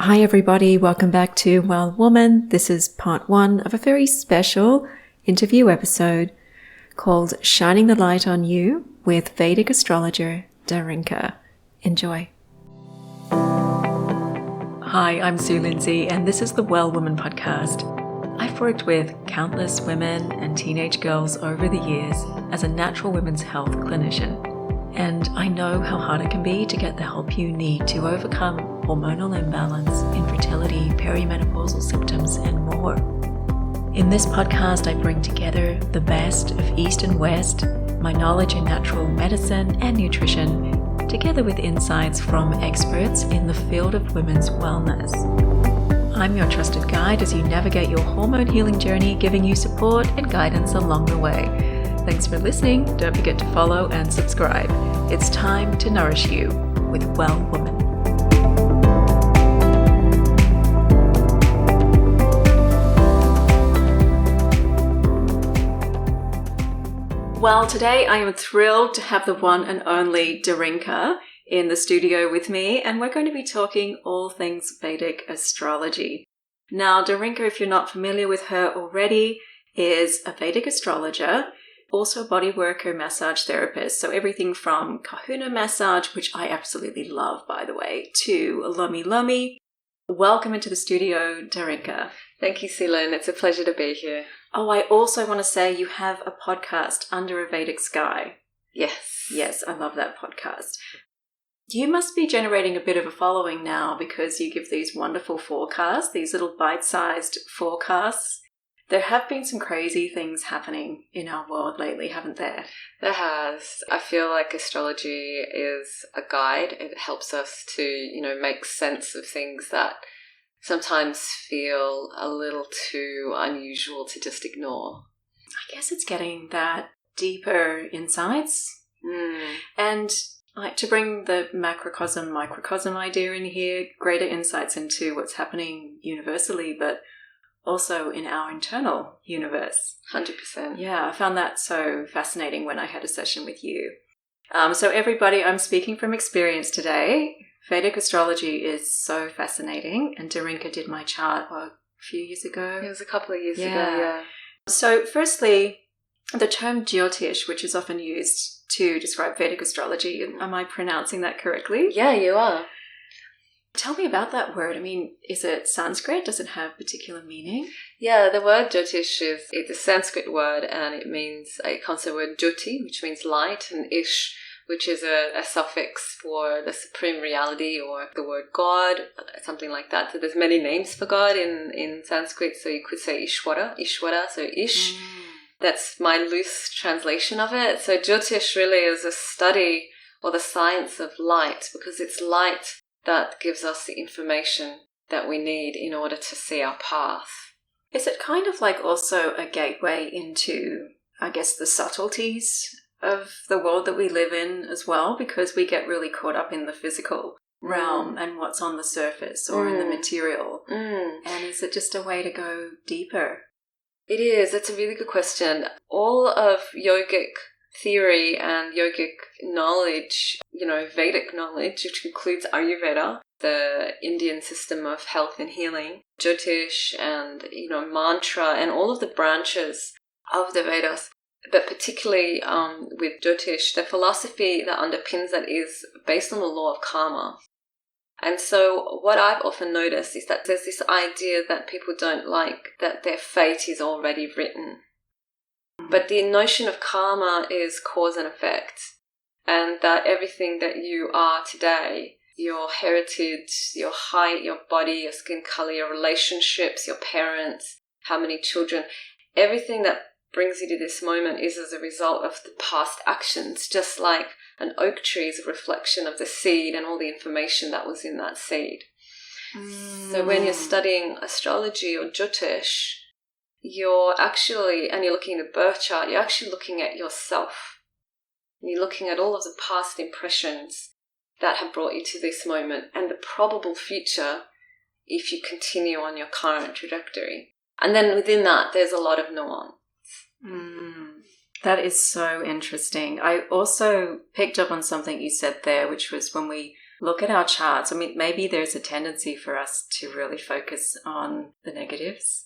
Hi everybody, welcome back to Well Woman. This is part one of a very special interview episode called Shining the Light on You with Vedic astrologer Darinka. Enjoy. Hi, I'm Sue Lindsay and this is the Well Woman podcast. I've worked with countless women and teenage girls over the years as a natural women's health clinician. And I know how hard it can be to get the help you need to overcome hormonal imbalance, infertility, perimenopausal symptoms, and more. In this podcast, I bring together the best of East and West, my knowledge in natural medicine and nutrition, together with insights from experts in the field of women's wellness. I'm your trusted guide as you navigate your hormone healing journey, giving you support and guidance along the way. Thanks for listening. Don't forget to follow and subscribe. It's time to nourish you with Well Woman. Well, today I am thrilled to have the one and only Darinka in the studio with me, and we're going to be talking all things Vedic astrology. Now, Darinka, if you're not familiar with her already, is a Vedic astrologer, also a body worker, massage therapist. So everything from kahuna massage, which I absolutely love, by the way, to lomi lomi. Welcome into the studio, Darinka. Thank you, Celine. It's a pleasure to be here. Oh, I also want to say you have a podcast, Under a Vedic Sky. Yes. Yes, I love that podcast. You must be generating a bit of a following now because you give these wonderful forecasts, these little bite-sized forecasts. There have been some crazy things happening in our world lately, haven't there? There has. I feel like astrology is a guide. It helps us to, make sense of things that sometimes feel a little too unusual to just ignore. I guess it's getting that deeper insights. And like to bring the macrocosm, microcosm idea in here, greater insights into what's happening universally, but also in our internal universe. 100%. Yeah, I found that so fascinating when I had a session with you. So everybody, I'm speaking from experience today. Vedic astrology is so fascinating, and Darinka did my chart a few years ago. It was a couple of years ago, yeah. So firstly, the term Jytoish, which is often used to describe Vedic astrology, am I pronouncing that correctly? Yeah, you are. Tell me about that word. I mean, is it Sanskrit? Does it have particular meaning? Yeah, the word Jytoish it's a Sanskrit word, and it comes from the word Jyoti, which means light, and Ish, which is a suffix for the supreme reality or the word God, something like that. So there's many names for God in Sanskrit, so you could say Ishwara, so Ish. That's my loose translation of it. So Jyotish really is a study or the science of light, because it's light that gives us the information that we need in order to see our path. Is it kind of like also a gateway into, I guess, the subtleties of the world that we live in as well? Because we get really caught up in the physical realm and what's on the surface or in the material. And is it just a way to go deeper? It is. That's a really good question. All of yogic theory and yogic knowledge, Vedic knowledge, which includes Ayurveda, the Indian system of health and healing, Jyotish and, mantra and all of the branches of the Vedas, but particularly with Jyotish, the philosophy that underpins that is based on the law of karma. And so what I've often noticed is that there's this idea that people don't like that their fate is already written. But the notion of karma is cause and effect, and that everything that you are today, your heritage, your height, your body, your skin color, your relationships, your parents, how many children, everything that brings you to this moment is as a result of the past actions, just like an oak tree is a reflection of the seed and all the information that was in that seed. So when you're studying astrology or Jyotish, you're looking at the birth chart, you're actually looking at yourself. You're looking at all of the past impressions that have brought you to this moment and the probable future if you continue on your current trajectory. And then within that, there's a lot of nuance. That is so interesting. I also picked up on something you said there, which was when we look at our charts, I mean, maybe there's a tendency for us to really focus on the negatives.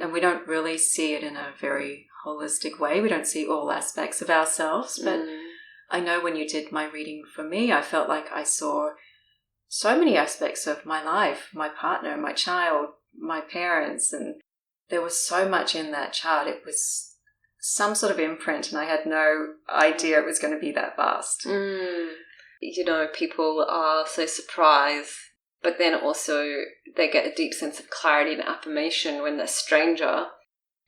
And we don't really see it in a very holistic way. We don't see all aspects of ourselves. But I know when you did my reading for me, I felt like I saw so many aspects of my life, my partner, my child, my parents, and there was so much in that chart. It was some sort of imprint, and I had no idea it was going to be that vast. You know, people are so surprised, but then also they get a deep sense of clarity and affirmation when they're a stranger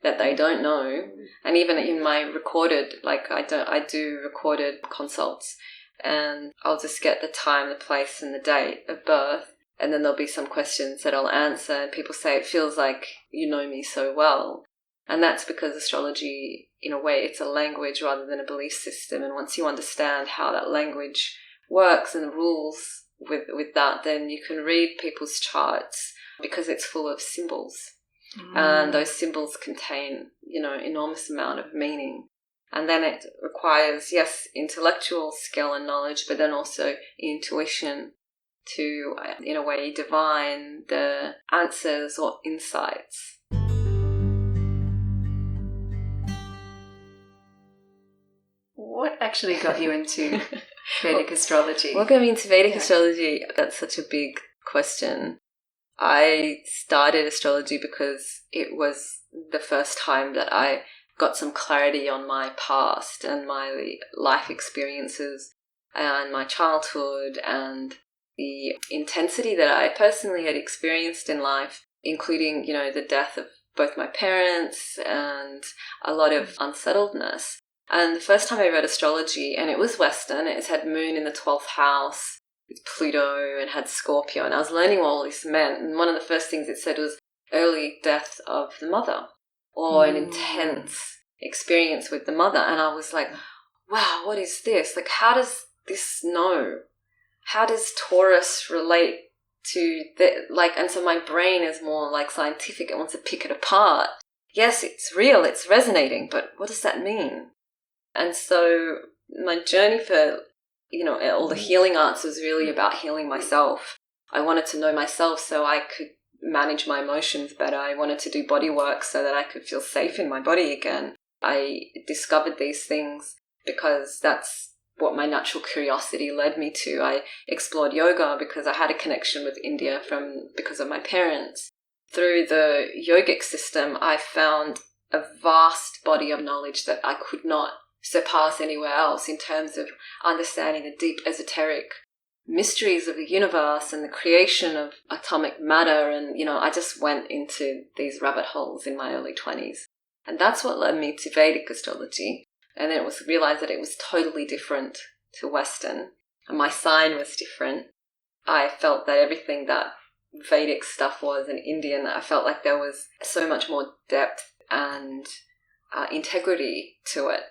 that they don't know. And even in my recorded, like I do recorded consults, and I'll just get the time, the place, and the date of birth, and then there'll be some questions that I'll answer, and people say it feels like you know me so well. And that's because astrology, in a way, it's a language rather than a belief system. And once you understand how that language works and the rules with that, then you can read people's charts because it's full of symbols. And those symbols contain, you know, enormous amount of meaning. And then it requires, yes, intellectual skill and knowledge, but then also intuition to, in a way, divine the answers or insights. What actually got you into Vedic astrology? What got me into Vedic astrology? That's such a big question. I started astrology because it was the first time that I got some clarity on my past and my life experiences and my childhood and the intensity that I personally had experienced in life, including, you know, the death of both my parents and a lot of unsettledness. And the first time I read astrology, and it was Western, it had Moon in the 12th house with Pluto and had Scorpio, and I was learning what all this meant. And one of the first things it said was early death of the mother, or an intense experience with the mother. And I was like, wow, what is this? Like, how does this know? How does Taurus relate to the, like, and so my brain is more like scientific. It wants to pick it apart. Yes, it's real, it's resonating, but what does that mean? And so my journey for, you know, all the healing arts was really about healing myself. I wanted to know myself so I could manage my emotions better. I wanted to do body work so that I could feel safe in my body again. I discovered these things because that's what my natural curiosity led me to. I explored yoga because I had a connection with India because of my parents. Through the yogic system, I found a vast body of knowledge that I could not surpass anywhere else in terms of understanding the deep esoteric mysteries of the universe and the creation of atomic matter. And, you know, I just went into these rabbit holes in my early 20s. And that's what led me to Vedic astrology. And then it was realized that it was totally different to Western. And my sign was different. I felt that everything that Vedic stuff was in Indian, I felt like there was so much more depth and integrity to it.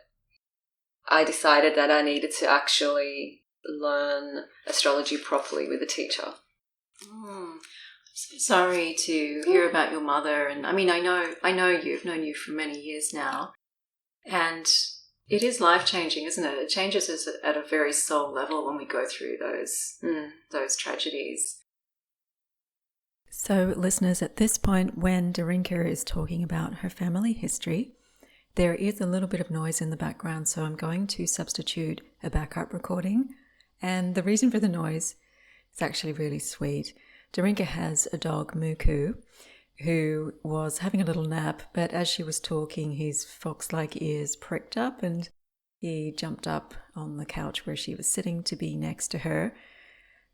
I decided that I needed to actually learn astrology properly with a teacher. So sorry to hear about your mother, and I mean, I know you've known you for many years now, and it is life-changing, isn't it? It changes us at a very soul level when we go through those tragedies. So, listeners, at this point, when Darinka is talking about her family history, there is a little bit of noise in the background, so I'm going to substitute a backup recording. And the reason for the noise is actually really sweet. Darinka has a dog, Muku, who was having a little nap, but as she was talking, his fox-like ears pricked up and he jumped up on the couch where she was sitting to be next to her.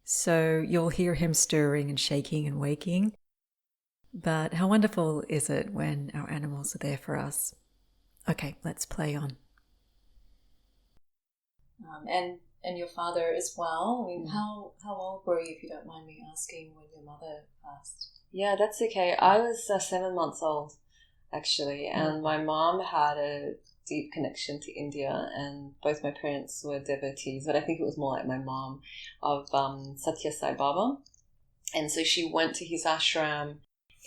So you'll hear him stirring and shaking and waking. But how wonderful is it when our animals are there for us? Okay, let's play on. And your father as well. I mean, how old were you, if you don't mind me asking, when your mother passed? Yeah, that's okay. I was 7 months old, actually, and my mom had a deep connection to India, and both my parents were devotees, but I think it was more like my mom, of Satya Sai Baba. And so she went to his ashram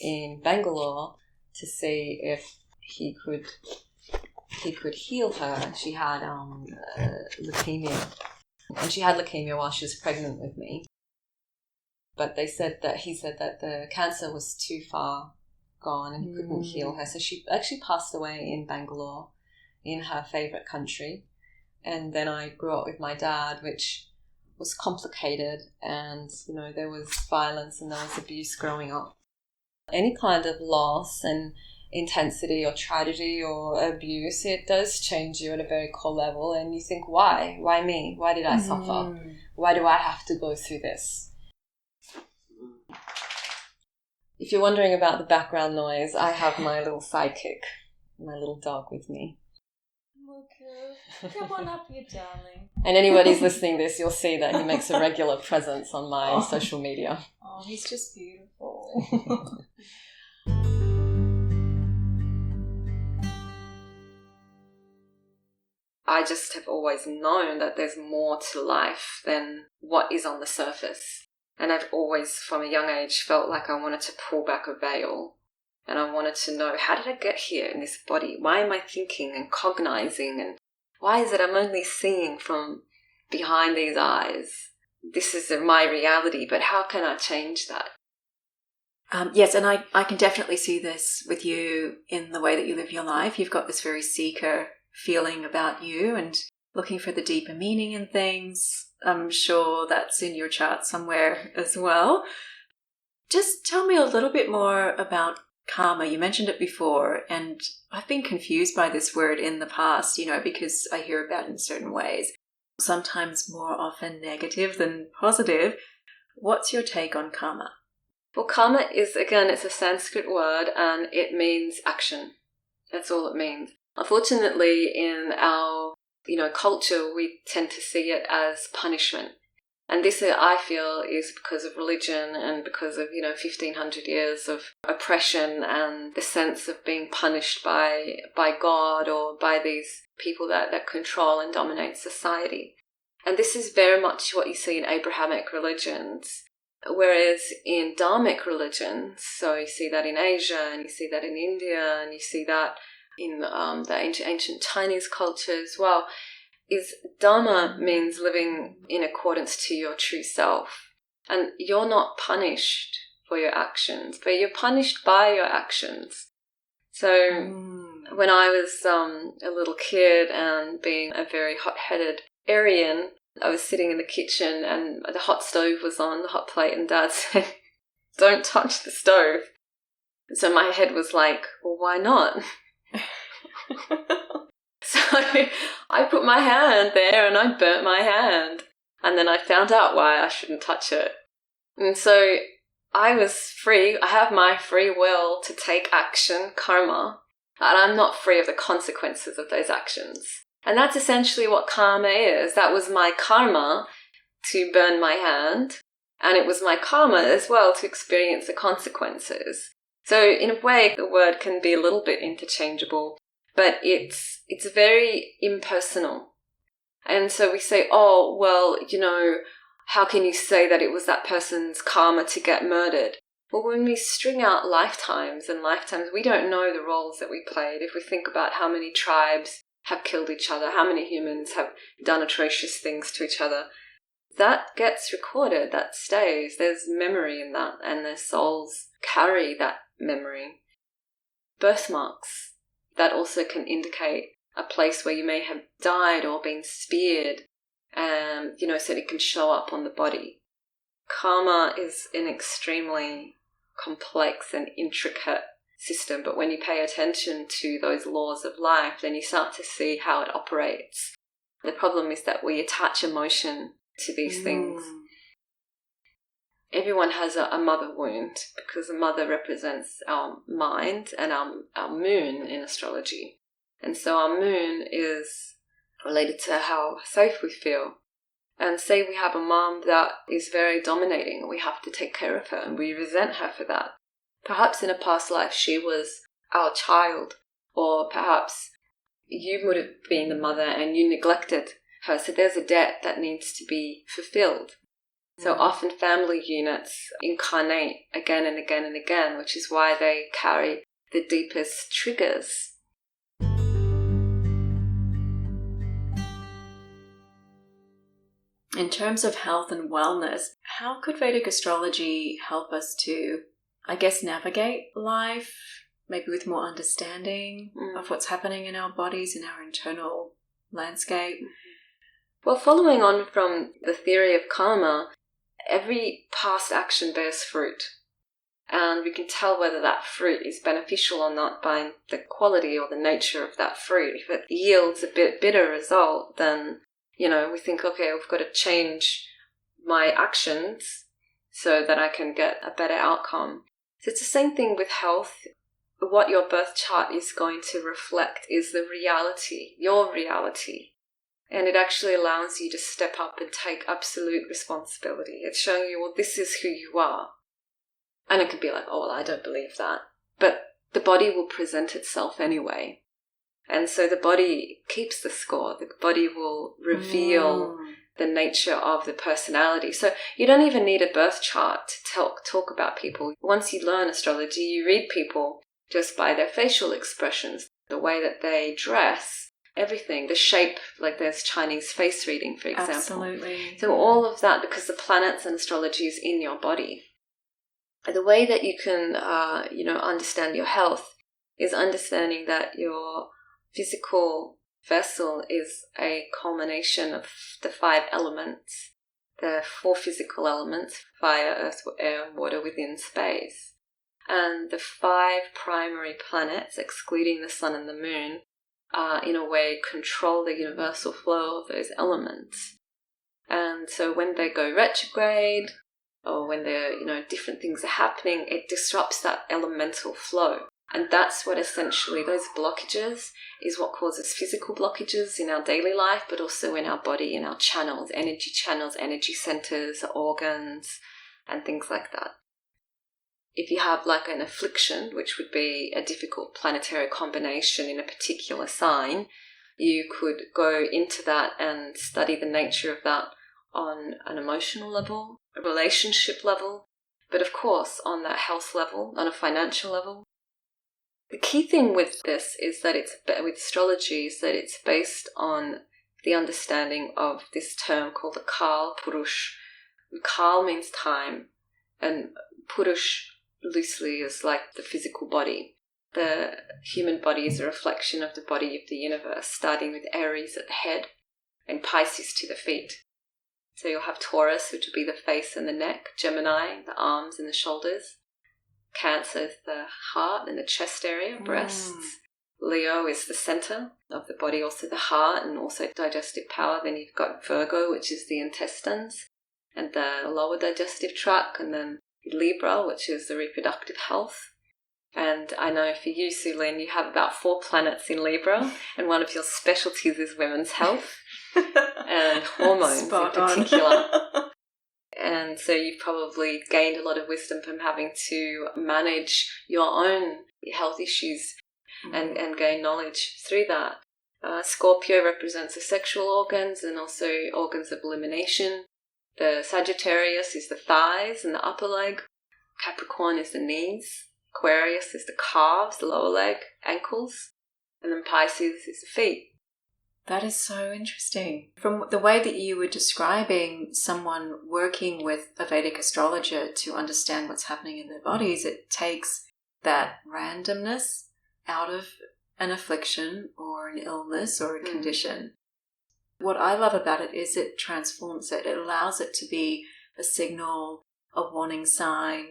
in Bangalore to see if he could heal her. She had leukemia. And she had leukemia while she was pregnant with me. But he said that the cancer was too far gone and he couldn't heal her. So she actually passed away in Bangalore, in her favourite country. And then I grew up with my dad, which was complicated, and, you know, there was violence and there was abuse growing up. Any kind of loss and intensity or tragedy or abuse, it does change you at a very core level, and you think, why? Why me? Why did I suffer? Why do I have to go through this? If you're wondering about the background noise, I have my little sidekick, my little dog with me. Okay. Come on up here, darling. And anybody who's listening to this, you'll see that he makes a regular presence on my social media. Oh, he's just beautiful. I just have always known that there's more to life than what is on the surface. And I've always, from a young age, felt like I wanted to pull back a veil. And I wanted to know, how did I get here in this body? Why am I thinking and cognizing? And why is it I'm only seeing from behind these eyes? This is my reality, but how can I change that? Yes, and I can definitely see this with you in the way that you live your life. You've got this very seeker feeling about you and looking for the deeper meaning in things. I'm sure that's in your chart somewhere as well. Just tell me a little bit more about karma. You mentioned it before, and I've been confused by this word in the past, you know, because I hear about it in certain ways, sometimes more often negative than positive. What's your take on karma? Well, karma is, again, it's a Sanskrit word and it means action. That's all it means. Unfortunately, in our culture, we tend to see it as punishment. And this, I feel, is because of religion and because of, 1,500 years of oppression and the sense of being punished by God or by these people that control and dominate society. And this is very much what you see in Abrahamic religions. Whereas in Dharmic religions, so you see that in Asia and you see that in India and you see that in the ancient Chinese culture as well, is Dharma means living in accordance to your true self. And you're not punished for your actions, but you're punished by your actions. So when I was a little kid and being a very hot-headed Aryan, I was sitting in the kitchen and the hot stove was on, the hot plate, and Dad said, "Don't touch the stove." So my head was like, well, why not? So I put my hand there and I burnt my hand. And then I found out why I shouldn't touch it. And so I was free. I have my free will to take action, karma, and I'm not free of the consequences of those actions. And that's essentially what karma is. That was my karma to burn my hand. And it was my karma as well to experience the consequences. So in a way, the word can be a little bit interchangeable, but it's very impersonal. And so we say, oh, well, how can you say that it was that person's karma to get murdered? Well, when we string out lifetimes and lifetimes, we don't know the roles that we played. If we think about how many tribes have killed each other, how many humans have done atrocious things to each other, that gets recorded, that stays. There's memory in that, and their souls carry that memory. Birthmarks, that also can indicate a place where you may have died or been speared, so it can show up on the body. Karma is an extremely complex and intricate system, but when you pay attention to those laws of life, then you start to see how it operates. The problem is that we attach emotion to these things. Everyone has a mother wound because the mother represents our mind and our moon in astrology. And so our moon is related to how safe we feel. And say we have a mom that is very dominating, we have to take care of her and we resent her for that. Perhaps in a past life she was our child, or perhaps you would have been the mother and you neglected her. So there's a debt that needs to be fulfilled. So often family units incarnate again and again and again, which is why they carry the deepest triggers. In terms of health and wellness, how could Vedic astrology help us to, I guess, navigate life, maybe with more understanding of what's happening in our bodies, in our internal landscape? Well, following on from the theory of karma, every past action bears fruit. And we can tell whether that fruit is beneficial or not by the quality or the nature of that fruit. If it yields a bit bitter result, then, we think, okay, we've got to change my actions so that I can get a better outcome. So it's the same thing with health. What your birth chart is going to reflect is the reality, your reality. And it actually allows you to step up and take absolute responsibility. It's showing you, well, this is who you are. And it could be like, oh, well, I don't believe that. But the body will present itself anyway. And so the body keeps the score. The body will reveal the nature of the personality. So you don't even need a birth chart to talk about people. Once you learn astrology, you read people just by their facial expressions, the way that they dress, everything, the shape, like there's Chinese face reading, for example. Absolutely. So all of that, because the planets and astrology is in your body. The way that you can, understand your health is understanding that your physical vessel is a culmination of the 5 elements, the 4 physical elements: fire, earth, air, water within space. And the 5 primary planets, excluding the sun and the moon, in a way control the universal flow of those elements. And so when they go retrograde, or when different things are happening, it disrupts that elemental flow. And that's what essentially, those blockages is what causes physical blockages in our daily life, but also in our body, in our channels, energy centers, organs, and things like that. If you have like an affliction, which would be a difficult planetary combination in a particular sign, you could go into that and study the nature of that on an emotional level, a relationship level, but of course on that health level, on a financial level. The key thing with this is that with astrology is that it's based on the understanding of this term called the Kalpurush. Kal means time, and Purush loosely is like the physical body. The human body is a reflection of the body of the universe, starting with Aries at the head and Pisces to the feet. So you'll have Taurus, which will be the face and the neck, Gemini, the arms and the shoulders, Cancer is the heart and the chest area, breasts. Leo is the center of the body, also the heart and also digestive power. Then you've got Virgo, which is the intestines and the lower digestive tract, and then Libra, which is the reproductive health. And I know for you, Sulin, you have about 4 planets in Libra, and one of your specialties is women's health and hormones in particular. And so you've probably gained a lot of wisdom from having to manage your own health issues and gain knowledge through that. Scorpio represents the sexual organs and also organs of elimination. The Sagittarius is the thighs and the upper leg. Capricorn is the knees. Aquarius is the calves, the lower leg, ankles. And then Pisces is the feet. That is so interesting. From the way that you were describing someone working with a Vedic astrologer to understand what's happening in their bodies, it takes that randomness out of an affliction or an illness or a condition. What I love about it is it transforms it. It allows it to be a signal, a warning sign,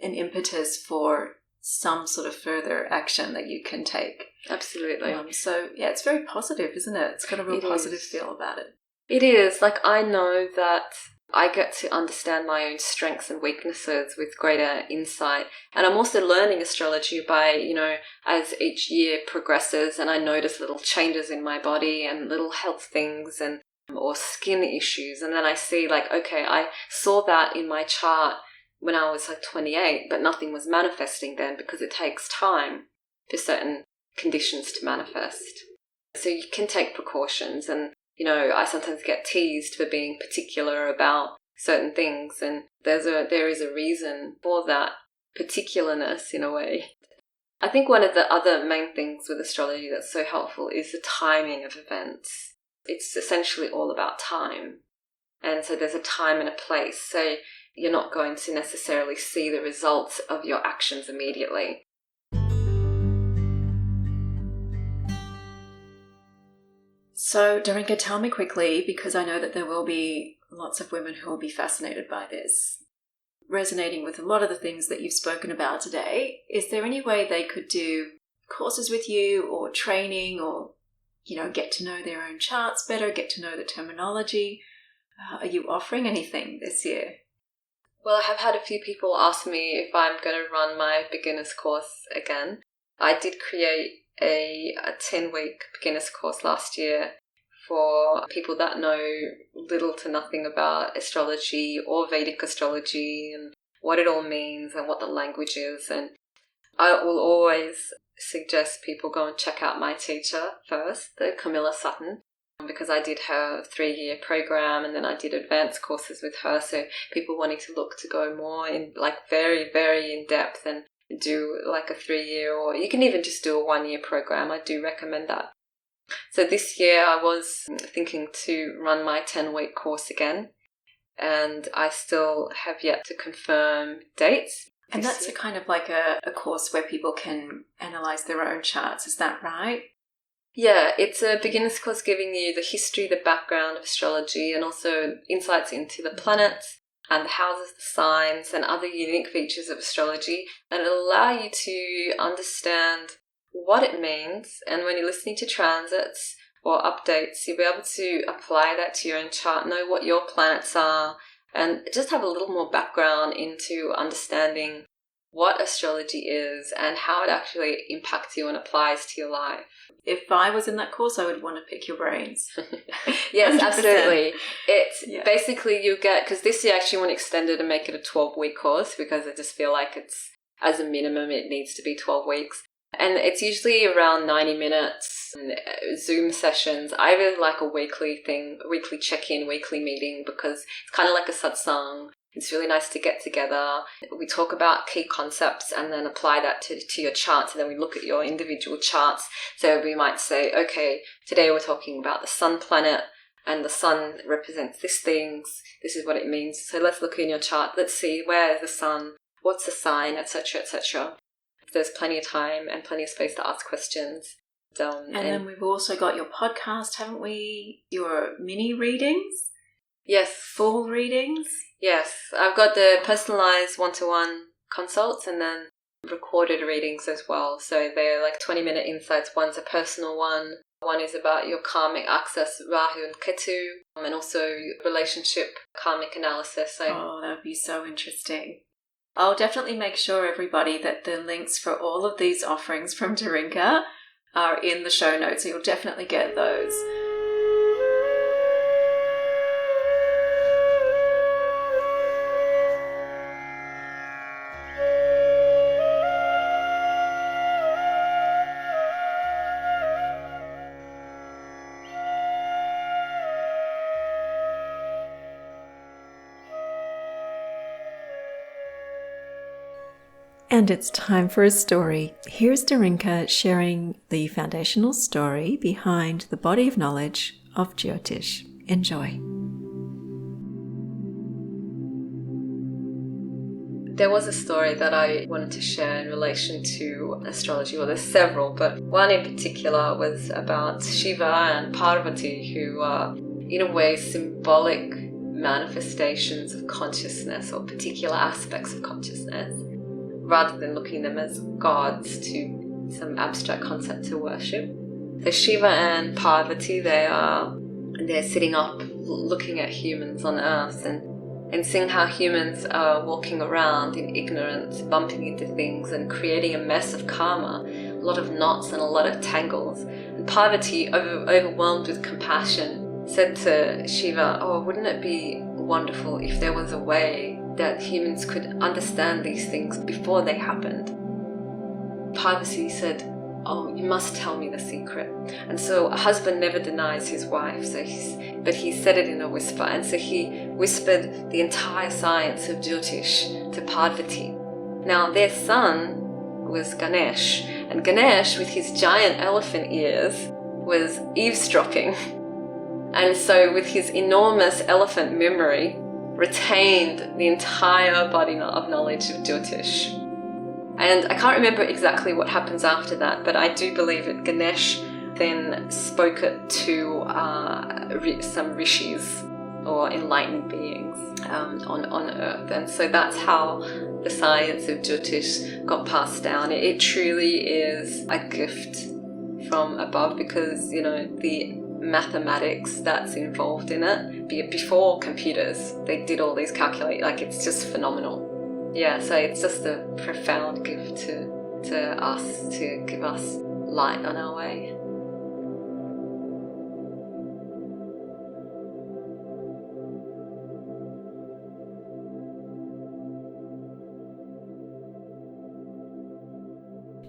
an impetus for some sort of further action that you can take. Absolutely. So, yeah, it's very positive, isn't it? It's got a real positive feel about it. It is. Like, I know that I get to understand my own strengths and weaknesses with greater insight. And I'm also learning astrology by, as each year progresses, and I notice little changes in my body and little health things and or skin issues. And then I see like, okay, I saw that in my chart when I was like 28, but nothing was manifesting then because it takes time for certain conditions to manifest. So you can take precautions, and I sometimes get teased for being particular about certain things, and there is a reason for that particularness in a way. I think one of the other main things with astrology that's so helpful is the timing of events. It's essentially all about time. And so there's a time and a place. So you're not going to necessarily see the results of your actions immediately. So, Darinka, tell me quickly, because I know that there will be lots of women who will be fascinated by this, resonating with a lot of the things that you've spoken about today. Is there any way they could do courses with you or training or, get to know their own charts better, get to know the terminology? Are you offering anything this year? Well, I have had a few people ask me if I'm going to run my beginner's course again. I did create a 10-week beginner's course last year for people that know little to nothing about astrology or Vedic astrology and what it all means and what the language is. And I will always suggest people go and check out my teacher first, the Camilla Sutton, because I did her 3-year program and then I did advanced courses with her. So people wanting to look to go more in, like, very, very in depth and do like a 3-year, or you can even just do a 1-year program. I do recommend that. So this year I was thinking to run my 10-week course again, and I still have yet to confirm dates. And that's a kind of like a course where people can analyze their own charts. Is that right? Yeah, it's a beginner's course giving you the history, the background of astrology, and also insights into the planets and the houses, the signs, and other unique features of astrology. And it'll allow you to understand what it means. And when you're listening to transits or updates, you'll be able to apply that to your own chart, know what your planets are, and just have a little more background into understanding what astrology is and how it actually impacts you and applies to your life. If I was in that course, I would want to pick your brains. Yes, 100%. Absolutely. It's basically you get, because this year I actually want to extend it and make it a 12-week course, because I just feel like it's, as a minimum, it needs to be 12 weeks. And it's usually around 90 minutes, Zoom sessions. I really like a weekly thing, a weekly check-in, weekly meeting, because it's kind of like a satsang. It's really nice to get together. We talk about key concepts and then apply that to your charts, and then we look at your individual charts. So we might say, okay, today we're talking about the sun planet, and the sun represents this things. This is what it means. So let's look in your chart. Let's see, where is the sun? What's the sign? Etc., etc. There's plenty of time and plenty of space to ask questions. And then we've also got your podcast, haven't we? Your mini readings? Yes. Full readings? Yes. I've got the personalized one-to-one consults and then recorded readings as well. So they're like 20-minute insights. One's a personal one. One is about your karmic axis, Rahu and Ketu, and also relationship karmic analysis. Oh, that would be so interesting. I'll definitely make sure, everybody, that the links for all of these offerings from Darinka are in the show notes, so you'll definitely get those. And it's time for a story. Here's Darinka sharing the foundational story behind the body of knowledge of Jytoish. Enjoy. There was a story that I wanted to share in relation to astrology. Well, there's several, but one in particular was about Shiva and Parvati, who are, in a way, symbolic manifestations of consciousness or particular aspects of consciousness, rather than looking at them as gods to some abstract concept to worship. So Shiva and Parvati, they're sitting up looking at humans on earth and seeing how humans are walking around in ignorance, bumping into things and creating a mess of karma, a lot of knots and a lot of tangles. And Parvati, overwhelmed with compassion, said to Shiva, "Oh, wouldn't it be wonderful if there was a way that humans could understand these things before they happened?" Parvati said, "Oh, you must tell me the secret." And so a husband never denies his wife, but he said it in a whisper. And so he whispered the entire science of Jytoish to Parvati. Now their son was Ganesh, and Ganesh, with his giant elephant ears, was eavesdropping. And so with his enormous elephant memory, retained the entire body of knowledge of Jytoish. And I can't remember exactly what happens after that, but I do believe that Ganesh then spoke it to some rishis or enlightened beings on Earth. And so that's how the science of Jytoish got passed down. It truly is a gift from above, because, you know, the mathematics that's involved in it, before computers, they did all these like, it's just phenomenal. Yeah, so it's just a profound gift to us, to give us light on our way.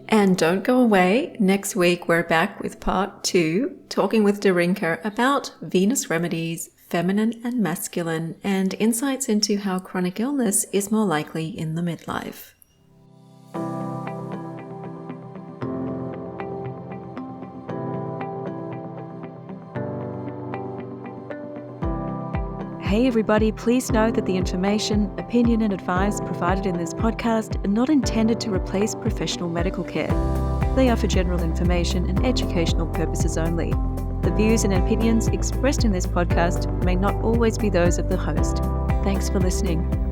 And don't go away. Next week, we're back with part 2, talking with Darinka about Venus remedies, feminine and masculine, and insights into how chronic illness is more likely in the midlife. Hey everybody, please note that the information, opinion and advice provided in this podcast are not intended to replace professional medical care. They are for general information and educational purposes only. The views and opinions expressed in this podcast may not always be those of the host. Thanks for listening.